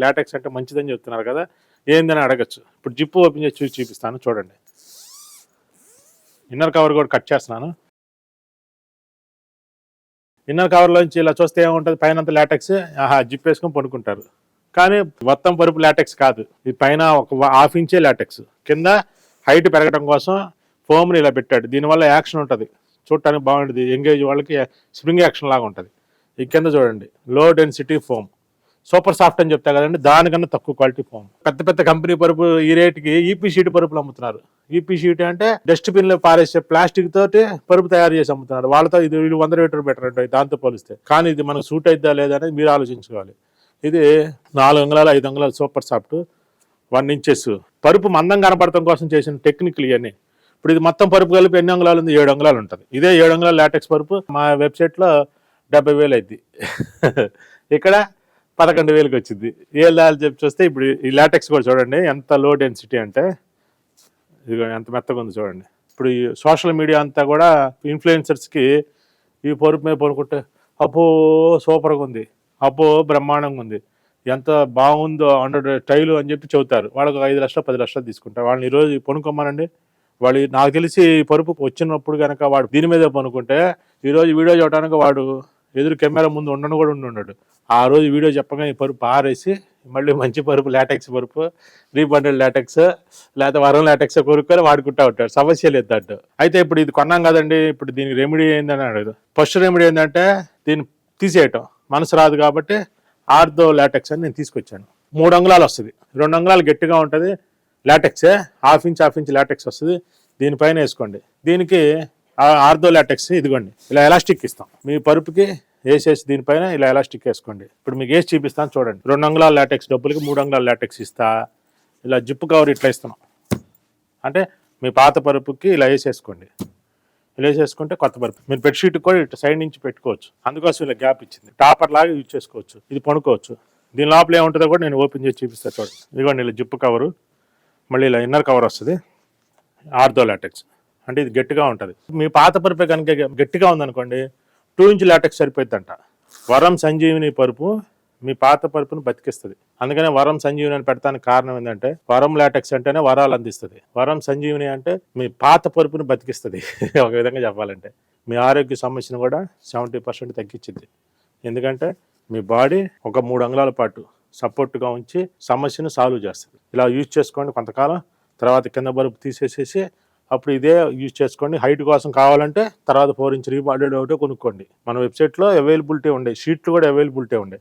LaTeX అంటే మంచిదని చెప్తున్నారు కదా, ఏందని అడగచ్చు. ఇప్పుడు జిప్పు ఓపెన్ చేసి చూసి చూపిస్తాను చూడండి. ఇన్నర్ కవర్ కూడా కట్ చేస్తున్నాను. ఇన్నర్ కవర్లోంచి ఇలా చూస్తే ఏముంటుంది, పైన అంతా లాటెక్స్. జిప్ వేసుకొని పడుకుంటారు. కానీ మొత్తం పరుపు లాటెక్స్ కాదు, ఇది పైన ఒక హాఫ్ ఇంచే లాటెక్స్, కింద హైట్ పెరగడం కోసం ఫోమ్ని ఇలా పెట్టాడు. దీనివల్ల యాక్షన్ ఉంటుంది, చూడటానికి బాగుంటుంది. ఎంగేజ్ వాళ్ళకి స్ప్రింగ్ యాక్షన్ లాగా ఉంటుంది. ఈ కింద చూడండి, low density foam, super soft అని చెప్తా కదండి, దానికన్నా తక్కువ క్వాలిటీ ఫోమ్. పెద్ద పెద్ద కంపెనీ పరుపు ఈ రేటుకి ఈపీ షీట్ పరుపులు అమ్ముతున్నారు. ఈపీ షీట్ అంటే డస్ట్బిన్ లో పారేసే ప్లాస్టిక్ తోటి పరుపు తయారు చేసి అమ్ముతున్నారు. వాళ్ళతో ఇది 100 లీటర్ బెటర్ అంటే దాంతో పోలిస్తే. కానీ ఇది మనకు సూట్ అయిద్దా లేదా అనేది మీరు ఆలోచించుకోవాలి. ఇది 4 అంగుళాలు 5 అంగుళాలు సూపర్ సాఫ్ట్ 1 ఇంచెస్ పరుపు మందం కనపడటం కోసం చేసిన టెక్నిక్లు ఇవన్నీ. ఇప్పుడు ఇది మొత్తం పరుపు కలిపి ఎన్ని అంగుళాలు ఉంది, 7 అంగుళాలు ఉంటుంది. ఇదే 7 అంగుళాల లాటెక్స్ పరుపు మా వెబ్సైట్లో 70,000 అయింది. ఇక్కడ 11,000కి వచ్చింది. ఏళ్ళు చెప్పి చూస్తే ఇప్పుడు ఈ లాటెక్స్ కూడా చూడండి ఎంత లో డెన్సిటీ అంటే, ఇది ఎంత మెత్తగా ఉంది చూడండి. ఇప్పుడు ఈ సోషల్ మీడియా అంతా కూడా ఇన్ఫ్లుయెన్సర్స్కి ఈ పరుపు మీద పడుకుంటే అబ్బో సూపర్గా ఉంది, అబ్బో బ్రహ్మాండంగా ఉంది, ఎంత బాగుందో 100 స్టైలు అని చెప్పి చెబుతారు. వాళ్ళకి 5 లక్షలు 10 లక్షలు తీసుకుంటారు. వాళ్ళని ఈరోజు పనుకోమనండి, వాళ్ళు నాకు తెలిసి పరుపు వచ్చినప్పుడు కనుక వాడు దీని మీదే పనుకుంటే ఈరోజు వీడియో చూడటానికి వాడు ఎదురు కెమెరా ముందు ఉండను కూడా ఉండడు. ఆ రోజు వీడియో చెప్పగానే ఈ పరుపు ఆరేసి మళ్ళీ మంచి పరుపు లాటెక్స్ పరుపు 300 లాటెక్స్ లేకపోతే వరం లాటెక్స్ కొనుక్కొని వాడుకుంటా ఉంటాడు, సమస్య లేదు దాంట్లో. అయితే ఇప్పుడు ఇది కొన్నాం కదండి, ఇప్పుడు దీనికి రెమెడీ ఏందని అడగదు. ఫస్ట్ రెమెడీ ఏంటంటే దీన్ని తీసేయటం, మనసు రాదు కాబట్టి ఆర్థో లాటెక్స్ అని నేను తీసుకొచ్చాను. 3 అంగుళాలు వస్తుంది, 2 అంగుళాలు గట్టిగా ఉంటుంది లాటెక్సే, హాఫ్ ఇంచ్ లాటెక్స్ వస్తుంది. దీనిపైన వేసుకోండి. దీనికి ఆర్థో లాటెక్స్ ఇదిగోండి ఇలా ఎలాస్టిక్ ఇస్తాం. మీ పరుపుకి వేసేసి దీనిపైన ఇలా ఎలాస్టిక్ వేసుకోండి. ఇప్పుడు మీకు వేసి చూపిస్తాను చూడండి. 2 అంగుళాల లాటెక్స్ డబ్బులకి 3 అంగుళాల లాటెక్స్ ఇస్తా. ఇలా జిప్పు కవర్ ఇట్లా ఇస్తున్నాం అంటే మీ పాత పరుపుకి ఇలా వేసేసుకోండి. ఇలా వేసేసుకుంటే కొత్త పరుపు. మీరు బెడ్షీట్ కూడా ఇట్లా సైడ్ నుంచి పెట్టుకోవచ్చు, అందుకోసం ఇలా గ్యాప్ ఇచ్చింది. టాపర్ లాగా యూజ్ చేసుకోవచ్చు, ఇది పనుకోవచ్చు. దీని లోపల ఏముంటుందో కూడా నేను ఓపెన్ చేసి చూపిస్తాను చూడండి. ఇదిగోండి ఇలా జిప్పు కవరు, మళ్ళీ ఇలా ఇన్నర్ కవర్ వస్తుంది. ఆర్థో లాటెక్స్ అంటే ఇది గట్టిగా ఉంటుంది. మీ పాత పరుపే కనుక గట్టిగా ఉందనుకోండి 2 ఇంచ్ లాటెక్స్ సరిపోతుందంట. వరం సంజీవిని పరుపు మీ పాత పరుపును బతికిస్తుంది. అందుకనే వరం సంజీవిని అని పెడతానికి కారణం ఏంటంటే, వరం లాటెక్స్ అంటేనే వరాలు అందిస్తుంది, వరం సంజీవిని అంటే మీ పాత పరుపును బతికిస్తుంది. ఒక విధంగా చెప్పాలంటే మీ ఆరోగ్య సమస్యను కూడా 70% తగ్గించింది. ఎందుకంటే మీ బాడీ ఒక 3 అంగుళాల పాటు సపోర్ట్గా ఉంచి సమస్యను సాల్వ్ చేస్తుంది. ఇలా యూజ్ చేసుకోండి కొంతకాలం, తర్వాత కింద బరుపు తీసేసేసి అప్పుడు ఇదే యూజ్ చేసుకోండి. హైట్ కోసం కావాలంటే తర్వాత 4 ఇంచ్ రీబాడెడ్ ఒకటే కొనుక్కోండి. మన వెబ్సైట్లో అవైలబిలిటీ ఉండే షీట్లు కూడా అవైలబిలిటీ ఉండే.